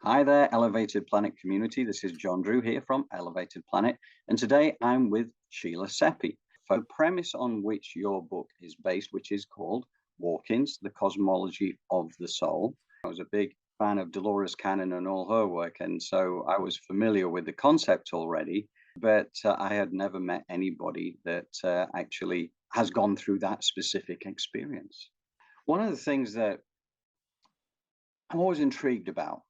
Hi there, Elevated Planet community. This is John Drew here from Elevated Planet, and today I'm with Sheila Seppi. For the premise on which your book is based, which is called Walk-ins, The Cosmology of the Soul. I was a big fan of Dolores Cannon and all her work, and so I was familiar with the concept already, but I had never met anybody that actually has gone through that specific experience. One of the things that I'm always intrigued about,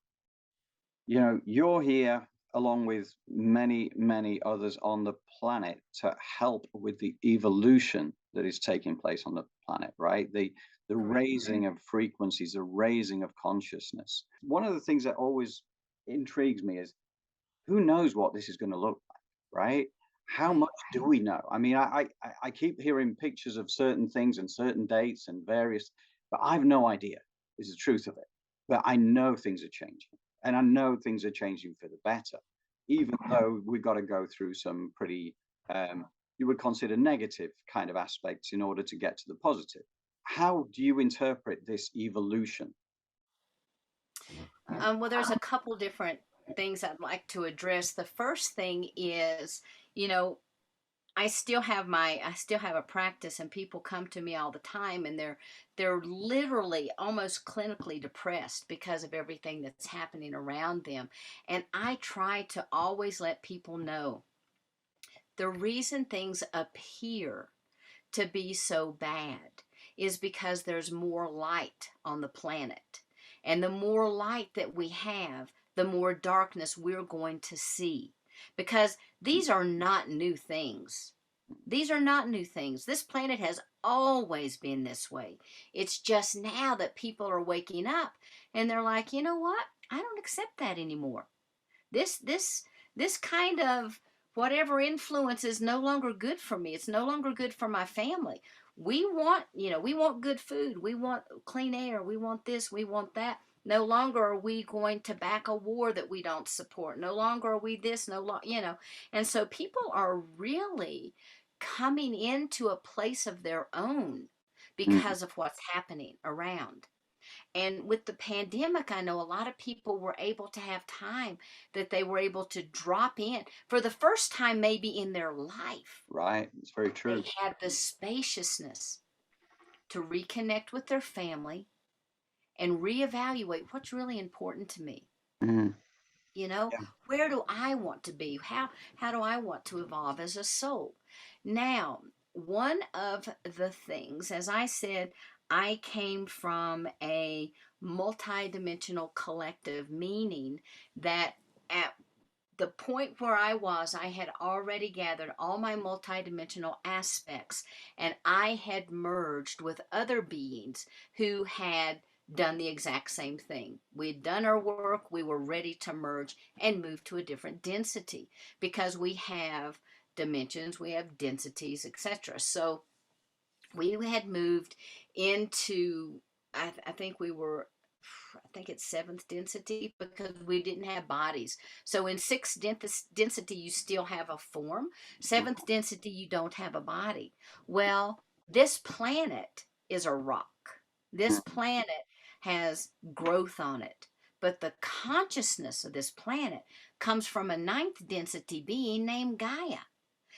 you're here along with many, many others on the planet to help with the evolution that is taking place on the planet, right? The raising of frequencies, the raising of consciousness. One of the things that always intrigues me is who knows what this is going to look like, right? How Right. much do we know? I mean, I keep hearing pictures of certain things and certain dates and various, but I've no idea is the truth of it. But I know things are changing, and I know things are changing for the better, even though we've got to go through some pretty, you would consider negative kind of aspects in order to get to the positive. How do you interpret this evolution? Well, there's a couple different things I'd like to address. The first thing is, you know, I still have a practice, and people come to me all the time, and they're literally almost clinically depressed because of everything that's happening around them. And I try to always let people know the reason things appear to be so bad is because there's more light on the planet. And the more light that we have, the more darkness we're going to see. Because these are not new things. These are not new things. This planet has always been this way. It's just now that people are waking up and they're like, you know what? I don't accept that anymore. This this this kind of whatever influence is no longer good for me. It's no longer good for my family. We want good food. We want clean air. We want this, we want that. No longer are we going to back a war that we don't support. No longer are we this, no longer. And so people are really coming into a place of their own Mhm. because of what's happening around. And with the pandemic, I know a lot of people were able to have time that they were able to drop in for the first time, maybe in their life. Right, it's very They true. had the spaciousness to reconnect with their family and reevaluate what's really important to me. Mhm. You know, Yeah. where do I want to be? How do I want to evolve as a soul? Now, one of the things, as I said, I came from a multidimensional collective, meaning that at the point where I was, I had already gathered all my multidimensional aspects, and I had merged with other beings who had done the exact same thing. We had done our work, we were ready to merge and move to a different density because we have dimensions, we have densities, etc. So we had moved into, I think we were, I think it's seventh density because we didn't have bodies. So in sixth density, you still have a form. Seventh density, you don't have a body. Well, this planet is a rock. This Mhm. planet has growth on it. But the consciousness of this planet comes from a ninth density being named Gaia.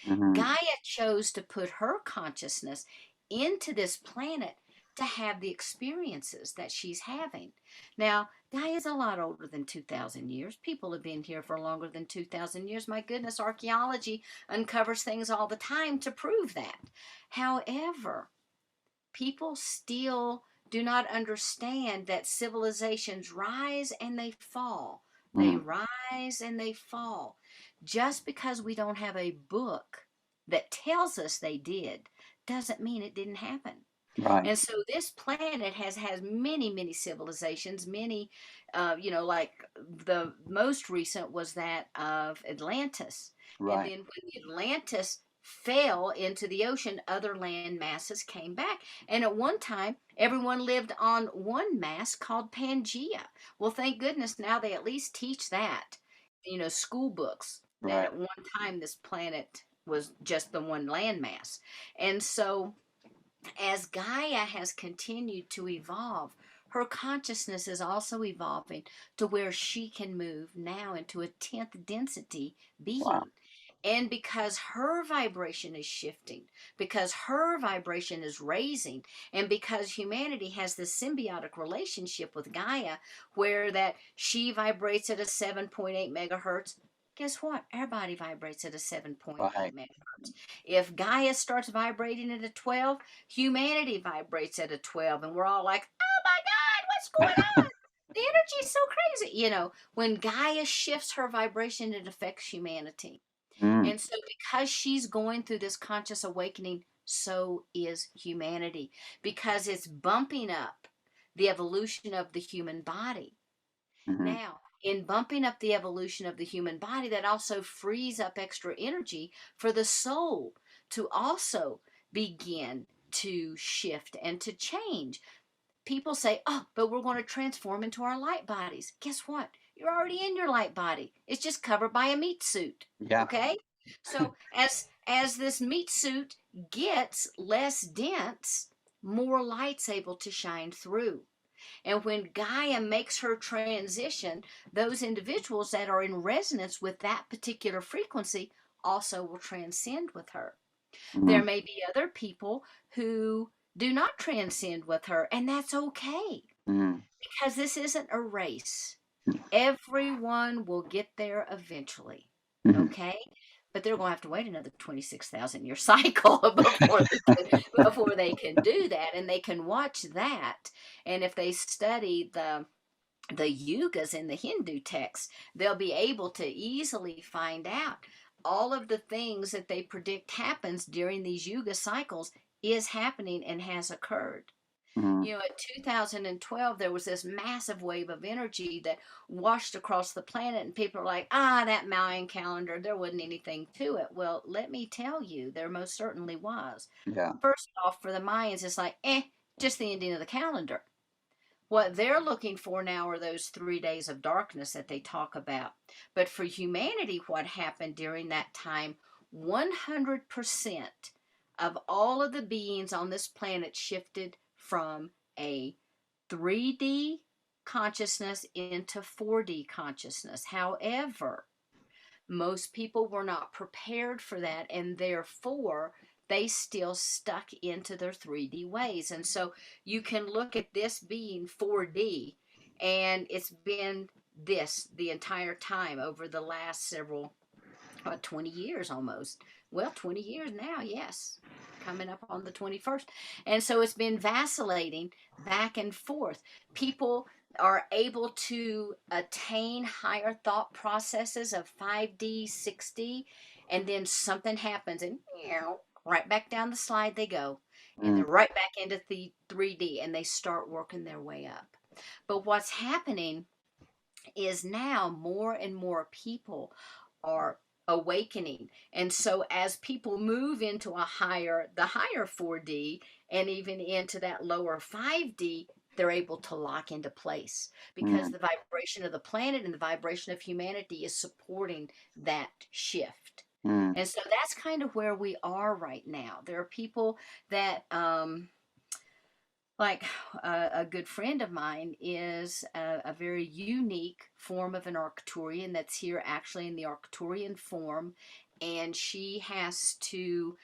Mhm. Gaia chose to put her consciousness into this planet to have the experiences that she's having. Now, Gaia's a lot older than 2,000 years. People have been here for longer than 2,000 years. My goodness, archaeology uncovers things all the time to prove that. However, people still do not understand that civilizations rise and they fall. They Mhm. rise and they fall. Just because we don't have a book that tells us they did doesn't mean it didn't happen. Right, And so this planet has many, many civilizations, many, like the most recent was that of Atlantis. And right. then when Atlantis fell into the ocean, other land masses came back. And at one time, everyone lived on one mass called Pangea. Well, thank goodness now they at least teach that, school books, that Right. at one time this planet was just the one landmass. And so as Gaia has continued to evolve, her consciousness is also evolving to where she can move now into a 10th density Wow. being. And because her vibration is shifting, because her vibration is raising, and because humanity has this symbiotic relationship with Gaia, where that she vibrates at a 7.8 megahertz, guess what? Our body vibrates at a 7.8 Right. megahertz. If Gaia starts vibrating at a 12, humanity vibrates at a 12, and we're all like, oh my God, what's going on? The energy is so crazy. When Gaia shifts her vibration, it affects humanity. Mm. And so, because she's going through this conscious awakening, so is humanity, because it's bumping up the evolution of the human body. Mm-hmm. Now, in bumping up the evolution of the human body, that also frees up extra energy for the soul to also begin to shift and to change. People say, oh, but we're going to transform into our light bodies. Guess what? You're already in your light body. It's just covered by a meat suit. Yeah. Okay? So as this meat suit gets less dense, more light's able to shine through. And when Gaia makes her transition, those individuals that are in resonance with that particular frequency also will transcend with her. Mm-hmm. There may be other people who do not transcend with her, and that's okay, Mm-hmm. because this isn't a race. Everyone will get there eventually, Mm-hmm. okay? But they're going to have to wait another 26,000 year cycle before they can do that, and they can watch that. And if they study the yugas in the Hindu texts, they'll be able to easily find out all of the things that they predict happens during these yuga cycles is happening and has occurred. Mm-hmm. In 2012, there was this massive wave of energy that washed across the planet, and people are like, that Mayan calendar, there wasn't anything to it. Well, let me tell you, there most certainly was. Yeah. First off, for the Mayans, it's like, just the ending of the calendar. What they're looking for now are those 3 days of darkness that they talk about. But for humanity, what happened during that time, 100% of all of the beings on this planet shifted from a 3D consciousness into 4D consciousness. However, most people were not prepared for that, and therefore they still stuck into their 3D ways. And so you can look at this being 4D, and it's been this the entire time over the last several 20 years almost. Well, 20 years now, yes. Coming up on the 21st. And so it's been vacillating back and forth. People are able to attain higher thought processes of 5D, 6D, and then something happens and right back down the slide they go. And Mm. they're right back into the 3D, and they start working their way up. But what's happening is now more and more people are awakening. And so as people move into the higher 4D and even into that lower 5D, they're able to lock into place because Mm. the vibration of the planet and the vibration of humanity is supporting that shift. Mm. And so that's kind of where we are right now. There are people that like a good friend of mine is a very unique form of an Arcturian that's here actually in the Arcturian form, and she has to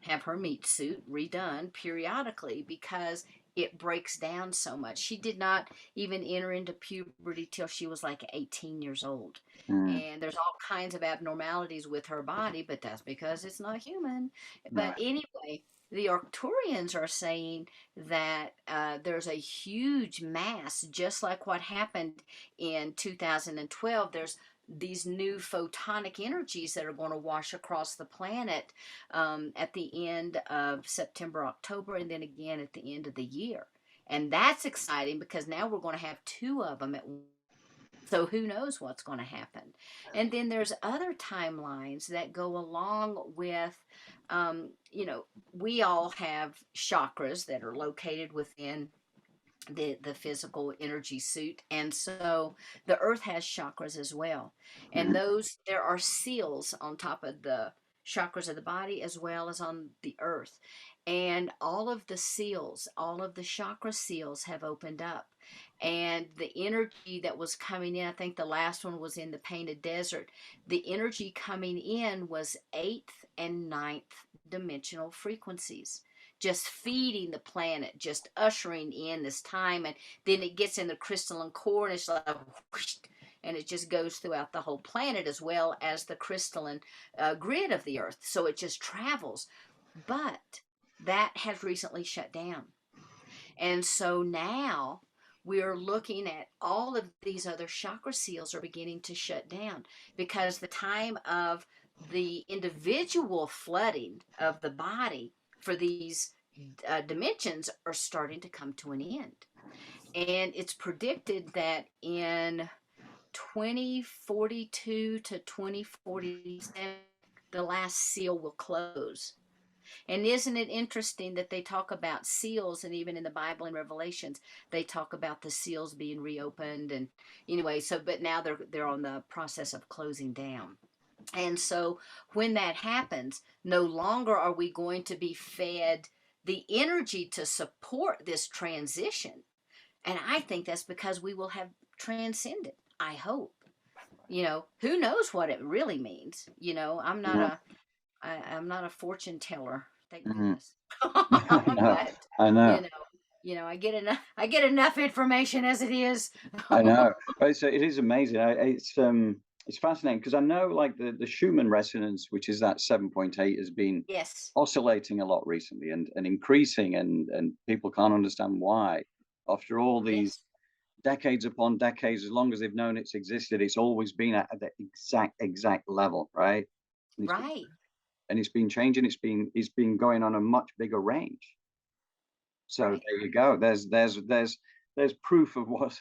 have her meat suit redone periodically because it breaks down so much. She did not even enter into puberty till she was like 18 years old. Mm. And there's all kinds of abnormalities with her body, but that's because it's not human. But Right. anyway, the Arcturians are saying that there's a huge mass, just like what happened in 2012. There's these new photonic energies that are going to wash across the planet at the end of September, October, and then again at the end of the year. And that's exciting because now we're going to have two of them at once. So who knows what's going to happen? And then there's other timelines that go along with, we all have chakras that are located within the physical energy suit, and so the earth has chakras as well, and Mm. those there are seals on top of the chakras of the body as well as on the earth. And all of the seals, all of the chakra seals have opened up. And the energy that was coming in, I think the last one was in the Painted Desert, the energy coming in was eighth and ninth dimensional frequencies, just feeding the planet, just ushering in this time. And then it gets in the crystalline core, and it's like whoosh, and it just goes throughout the whole planet as well as the crystalline grid of the earth. So it just travels. But that has recently shut down. And so now we're looking at all of these other chakra seals are beginning to shut down because the time of the individual flooding of the body for these dimensions are starting to come to an end. And it's predicted that in 2042 to 2047, the last seal will close. And isn't it interesting that they talk about seals, and even in the Bible and Revelations, they talk about the seals being reopened. And anyway, so but now they're on the process of closing down. And so when that happens, no longer are we going to be fed the energy to support this transition. And I think that's because we will have transcended. I hope. Who knows what it really means? Mhm. I'm not a fortune teller, thank Mhm. goodness. I know. But I know. you know, I get enough information as it is. I know. But it is amazing. It's fascinating because I know like the Schumann resonance, which is that 7.8, has been Yes, oscillating a lot recently and increasing, and people can't understand why. After all these yes, decades upon decades, as long as they've known it's existed, it's always been at the exact level, right? And right. it's been changing. It's been going on a much bigger range. So Right. there you go. There's proof of what.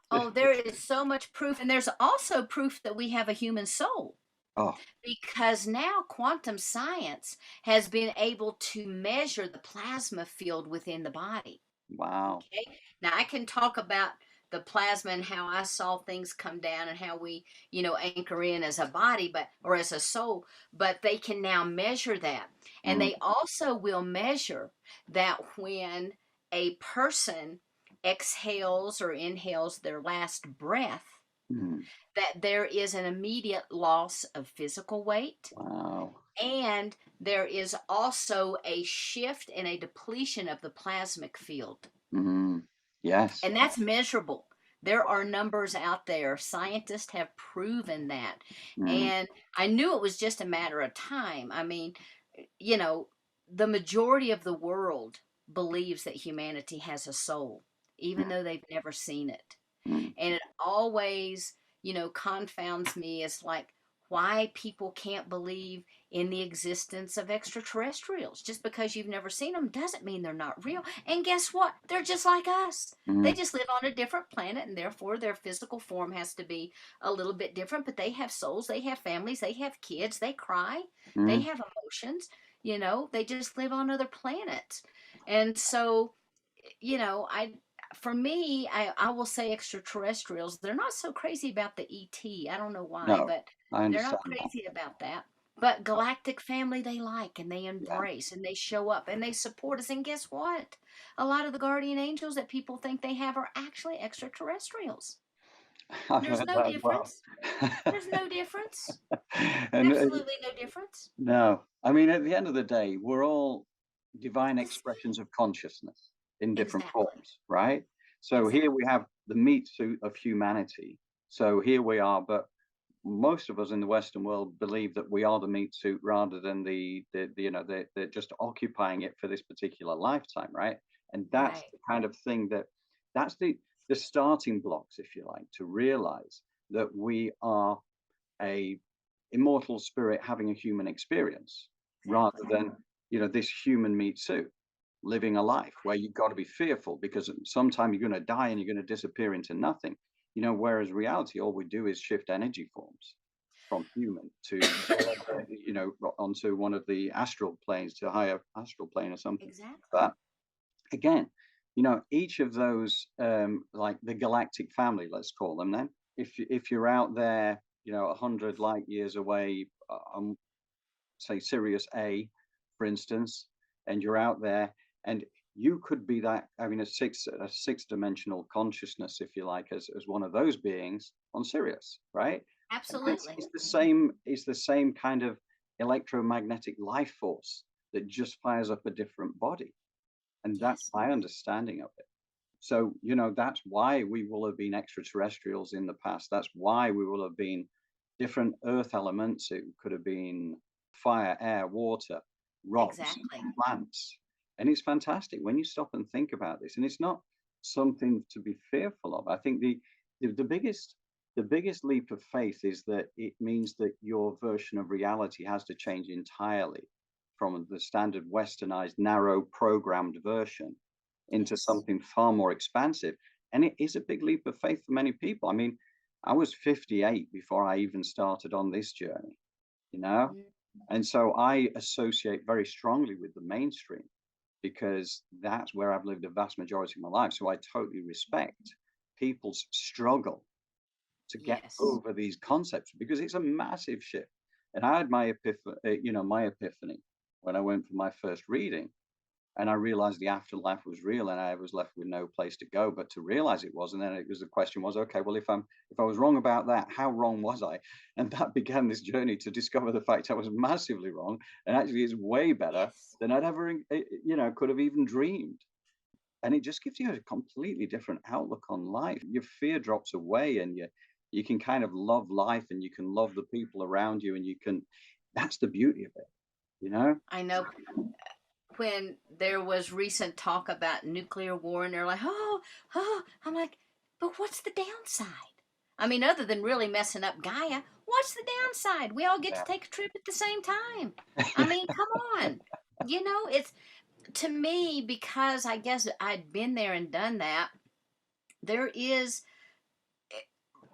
Oh, there is so much proof, and there's also proof that we have a human soul Oh, because now quantum science has been able to measure the plasma field within the body. wow. Okay. Now I can talk about the plasma and how I saw things come down and how we, anchor in as a body, or as a soul, but they can now measure that. And Mm, they also will measure that when a person exhales or inhales their last breath, mm, that there is an immediate loss of physical weight, wow. and there is also a shift and a depletion of the plasmic field. Mm, yes. And that's measurable. There are numbers out there. Scientists have proven that. Mm, And I knew it was just a matter of time. I mean, you know, the majority of the world believes that humanity has a soul, even though they've never seen it. mm, And it always, confounds me. It's like why people can't believe in the existence of extraterrestrials. Just because you've never seen them doesn't mean they're not real. And guess what? They're just like us. They mm, just live on a different planet, and therefore their physical form has to be a little bit different. But they have souls, they have families, they have kids, they cry, they mm. have emotions. They just live on other planets. And so, I for me, I will say extraterrestrials, they're not so crazy about the ET. I don't know why, No, but I they're not understand that. crazy about that. But galactic family they like, and they Yeah. embrace, and they show up and they support us. And guess what? A lot of the guardian angels that people think they have are actually extraterrestrials. I've There's heard no that as well. difference. There's no difference. And Absolutely no difference. no, I mean, at the end of the day, we're all divine The same. expressions of consciousness in different Exactly. forms, right? So here we Exactly. have the meat suit of humanity. So here we are, but most of us in the Western world believe that we are the meat suit rather than they're just occupying it for this particular lifetime, right? And that's Right. the kind of thing that's the starting blocks, if you like, to realize that we are a immortal spirit having a human experience rather Exactly. than this human meat suit living a life where you've got to be fearful because sometime you're going to die and you're going to disappear into nothing. Whereas reality, all we do is shift energy forms from human to whatever, onto one of the astral planes, to a higher astral plane or something. Exactly. But again, each of those, like the galactic family, let's call them then. If you're out there, 100 light years away, say Sirius A, for instance, and you're out there, and you could be that, I mean, a sixth dimensional consciousness, if you like, as one of those beings on Sirius, right? And Absolutely. it's the same kind of electromagnetic life force that just fires up a different body. And that's Yes. my understanding of it. So, you know, that's why we will have been extraterrestrials in the past. That's why we will have been different earth elements. It could have been fire, air, water, rocks, Exactly. plants. And it's fantastic when you stop and think about this. And it's not something to be fearful of. I think the biggest leap of faith is that it means that your version of reality has to change entirely from the standard westernized, narrow, programmed version into Yes. something far more expansive. And it is a big leap of faith for many people. I mean, I was 58 before I even started on this journey, you know? Mm. And so I associate very strongly with the mainstream because that's where I've lived a vast majority of my life. So I totally respect people's struggle to get Yes. over these concepts because it's a massive shift. And I had my my epiphany when I went for my first reading, and I realized the afterlife was real, and I was left with no place to go but to realize it was. And then the question was, okay, well, if I was wrong about that, how wrong was I? And that began this journey to discover the fact I was massively wrong, and actually it's way better Yes. than I'd ever could have even dreamed. And it just gives you a completely different outlook on life. Your fear drops away, and you can kind of love life, and you can love the people around you, and you can. That's the beauty of it, you know. I know when there was recent talk about nuclear war, and they're like, oh, I'm like, but what's the downside? I mean, other than really messing up Gaia, what's the downside? We all get to Yeah. take a trip at the same time. I mean, come on. You know, it's to me, because I guess I'd been there and done that, there is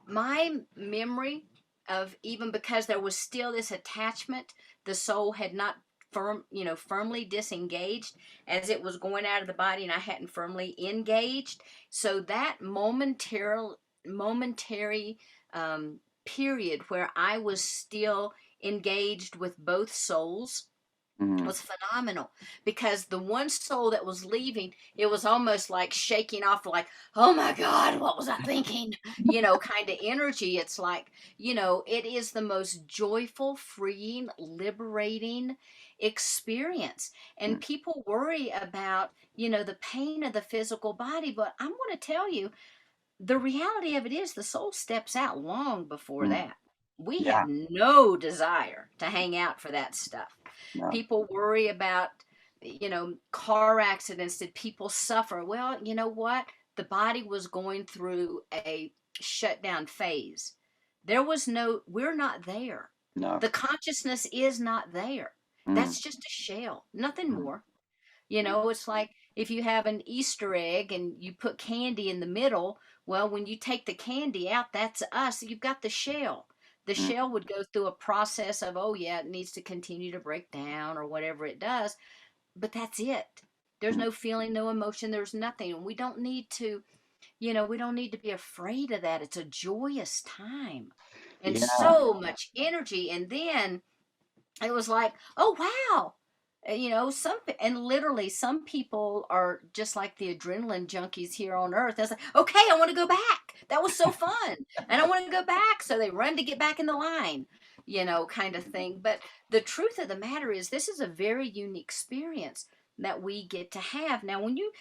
my memory of, even because there was still this attachment, the soul had not firmly disengaged as it was going out of the body, and I hadn't firmly engaged. So that momentary period where I was still engaged with both souls Mm, was phenomenal, because the one soul that was leaving, it was almost like shaking off, like, oh my God, what was I thinking, kind of energy. It's like, it is the most joyful, freeing, liberating experience. And mm, people worry about, the pain of the physical body, but I'm going to tell you, the reality of it is the soul steps out long before mm. that. We have Yeah. no desire to hang out for that stuff. No. People worry about, car accidents. Did people suffer? Well, you know what? The body was going through a shutdown phase. We're not there. No. The consciousness is not there. Mm, That's just a shell, nothing mm, more. mm, It's like if you have an Easter egg and you put candy in the middle, well, when you take the candy out, that's us. You've got the shell. The mm, shell would go through a process of, oh, yeah, it needs to continue to break down or whatever it does, but that's it. There's mm. no feeling, no emotion, there's nothing. And we don't need to be afraid of that. It's a joyous time and Yeah. so much energy. And then it was like, oh wow. And literally some people are just like the adrenaline junkies here on earth. That's like, okay, I want to go back. That was so fun. And I want to go back. So they run to get back in the line, kind of thing. But the truth of the matter is this is a very unique experience that we get to have. Now, when you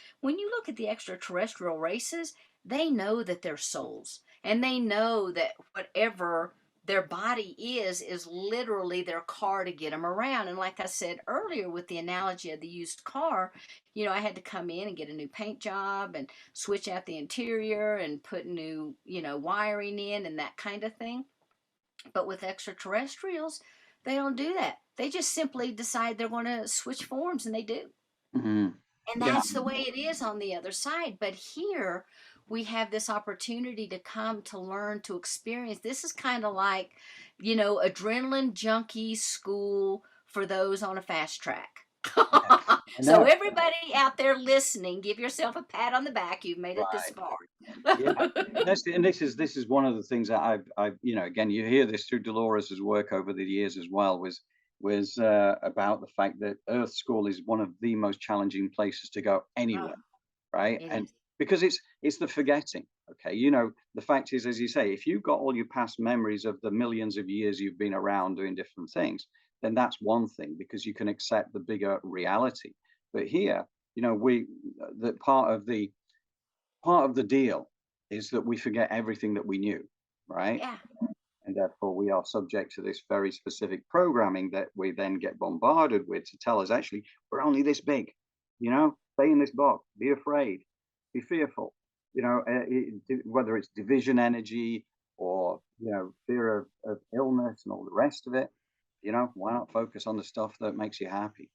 look at the extraterrestrial races, they know that they're souls, and they know that whatever their body is literally their car to get them around. And like I said earlier with the analogy of the used car, I had to come in and get a new paint job and switch out the interior and put new, wiring in and that kind of thing. But with extraterrestrials, they don't do that. They just simply decide they're going to switch forms, and they do. Mm. And Yeah. that's the way it is on the other side. But here we have this opportunity to come to learn, to experience. This is kind of like, adrenaline junkie school for those on a fast track. Yeah. I So know. everybody out there listening, give yourself a pat on the back. You've made it this Right. far. Yeah. And this is one of the things that I've again, you hear this through Dolores's work over the years as well, was was about the fact that Earth School is one of the most challenging places to go Oh, anywhere, right? it And is. because it's the forgetting. Okay, you know, the fact is, as you say, if you've got all your past memories of the millions of years you've been around doing different things, then that's one thing because you can accept the bigger reality. But here, you know, we that part of the deal is that we forget everything that we knew, right? Yeah. And therefore we are subject to this very specific programming that we then get bombarded with to tell us actually we're only this big, you know, stay in this box, be afraid, be fearful, you know, whether it's division energy or, you know, fear of illness and all the rest of it, you know, why not focus on the stuff that makes you happy?